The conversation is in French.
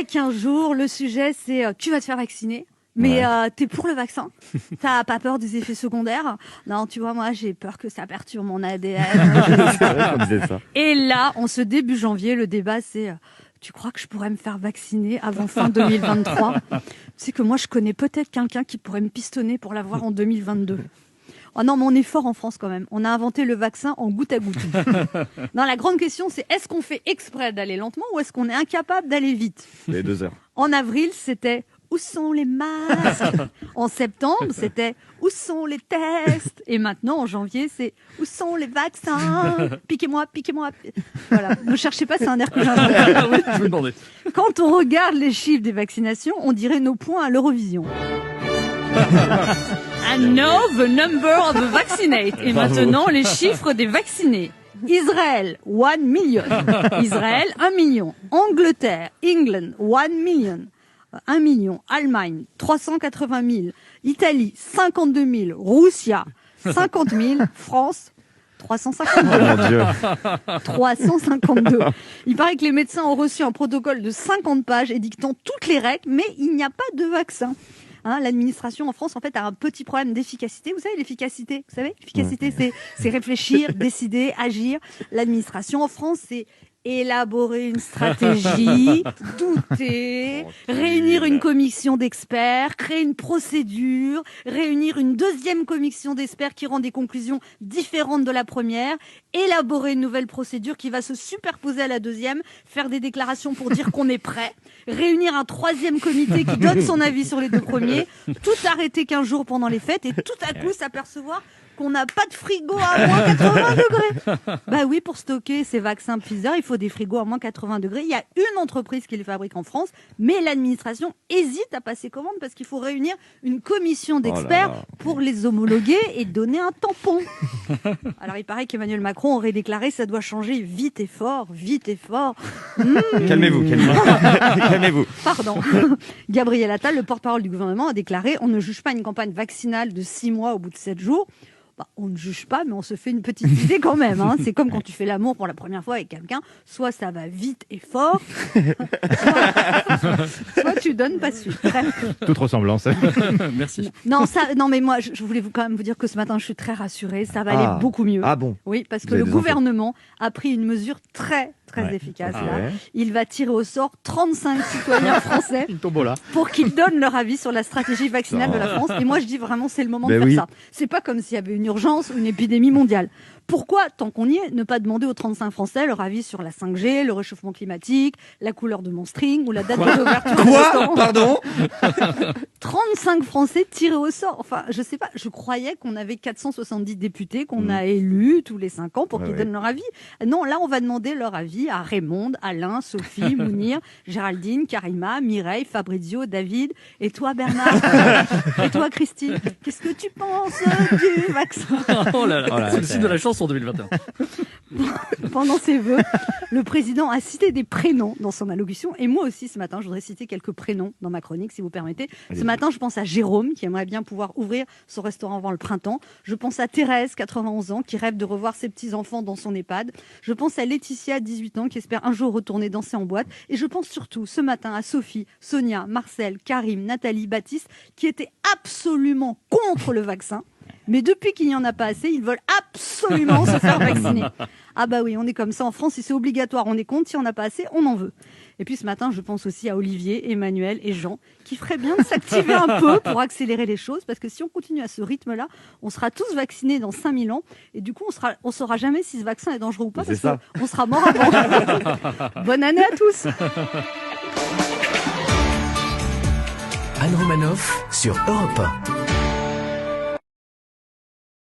a 15 jours, le sujet c'est tu vas te faire vacciner. Mais t'es pour le vaccin? T'as pas peur des effets secondaires? Non, tu vois, moi j'ai peur que ça perturbe mon ADN. C'est vrai qu'on disait ça. Et là, en ce début janvier, le débat c'est tu crois que je pourrais me faire vacciner avant fin 2023? C'est que moi je connais peut-être quelqu'un qui pourrait me pistonner pour l'avoir en 2022. Oh non, mais on est fort en France quand même. On a inventé le vaccin en goutte à goutte. Non, la grande question, c'est est-ce qu'on fait exprès d'aller lentement ou est-ce qu'on est incapable d'aller vite? Les 2 heures. En avril, c'était où sont les masques? En septembre, c'était où sont les tests? Et maintenant, en janvier, c'est où sont les vaccins? Piquez-moi, piquez-moi. Voilà. Ne cherchez pas, c'est un air que j'invente. Oui, je me demandais. Quand on regarde les chiffres des vaccinations, on dirait nos points à l'Eurovision. And now the number of the vaccinated. Et maintenant, les chiffres des vaccinés. Israël, 1 million. Israël, 1 million. Angleterre, England, 1 million. 1 million. Allemagne, 380 000. Italie, 52 000. Russia, 50 000. France, 352. Oh mon Dieu. 352. Il paraît que les médecins ont reçu un protocole de 50 pages édictant toutes les règles, mais il n'y a pas de vaccin. L'administration en France, en fait, a un petit problème d'efficacité. Vous savez, l'efficacité, l'efficacité, c'est réfléchir, décider, agir. L'administration en France, c'est élaborer une stratégie, douter, réunir une commission d'experts, créer une procédure, réunir une deuxième commission d'experts qui rend des conclusions différentes de la première, élaborer une nouvelle procédure qui va se superposer à la deuxième, faire des déclarations pour dire qu'on est prêt, réunir un troisième comité qui donne son avis sur les 2 premiers, tout arrêter 15 jours pendant les fêtes et tout à coup s'apercevoir qu'on n'a pas de frigo à moins 80 degrés. Bah oui, pour stocker ces vaccins Pfizer, il faut des frigos à moins 80 degrés. Il y a une entreprise qui les fabrique en France, mais l'administration hésite à passer commande parce qu'il faut réunir une commission d'experts pour les homologuer et donner un tampon. Alors il paraît qu'Emmanuel Macron aurait déclaré ça doit changer vite et fort, vite et fort. Calmez-vous, calmez-vous. Calmez-vous. Pardon. Gabriel Attal, le porte-parole du gouvernement, a déclaré on ne juge pas une campagne vaccinale de 6 mois au bout de 7 jours. On ne juge pas, mais on se fait une petite idée quand même. C'est comme quand tu fais l'amour pour la première fois avec quelqu'un. Soit ça va vite et fort, soit tu donnes pas suite. Bref. Toute ressemblance. Merci. Non, mais moi, je voulais quand même vous dire que ce matin, je suis très rassurée. Ça va aller beaucoup mieux. Ah bon? Oui, parce que Vous avez le des gouvernement a pris une mesure très efficace. Ah là. ouais. Il va tirer au sort 35 citoyens français Une tombola. pour qu'ils donnent leur avis sur la stratégie vaccinale de la France. Et moi, je dis vraiment, c'est le moment de faire ça. C'est pas comme s'il y avait une urgence ou une épidémie mondiale. Pourquoi, tant qu'on y est, ne pas demander aux 35 Français leur avis sur la 5G, le réchauffement climatique, la couleur de mon string ou la date de l'ouverture du restaurant? Pardon? 35 Français tirés au sort. Enfin, je sais pas, je croyais qu'on avait 470 députés qu'on a élus tous les 5 ans pour qu'ils donnent leur avis. Non, là, on va demander leur avis à Raymond, Alain, Sophie, Mounir, Géraldine, Karima, Mireille, Fabrizio, David, et toi, Bernard, et toi, Christine. Qu'est-ce que tu penses du vaccin? Oh là là, c'est le signe de la chance en 2021. Pendant ses vœux, le président a cité des prénoms dans son allocution. Et moi aussi, ce matin, je voudrais citer quelques prénoms dans ma chronique, si vous permettez. Ce matin, je pense à Jérôme, qui aimerait bien pouvoir ouvrir son restaurant avant le printemps. Je pense à Thérèse, 91 ans, qui rêve de revoir ses petits-enfants dans son EHPAD. Je pense à Laetitia, 18 ans, qui espère un jour retourner danser en boîte. Et je pense surtout, ce matin, à Sophie, Sonia, Marcel, Karim, Nathalie, Baptiste, qui étaient absolument contre le vaccin. Mais depuis qu'il n'y en a pas assez, ils veulent absolument se faire vacciner. Ah bah oui, on est comme ça. En France, si c'est obligatoire, on est contre. Si on n'a pas assez, on en veut. Et puis ce matin, je pense aussi à Olivier, Emmanuel et Jean, qui feraient bien de s'activer un peu pour accélérer les choses. Parce que si on continue à ce rythme-là, on sera tous vaccinés dans 5000 ans. Et du coup, on saura jamais si ce vaccin est dangereux ou pas. Parce qu'on sera mort avant. Bonne année à tous. Anne Romanoff sur Europe 1.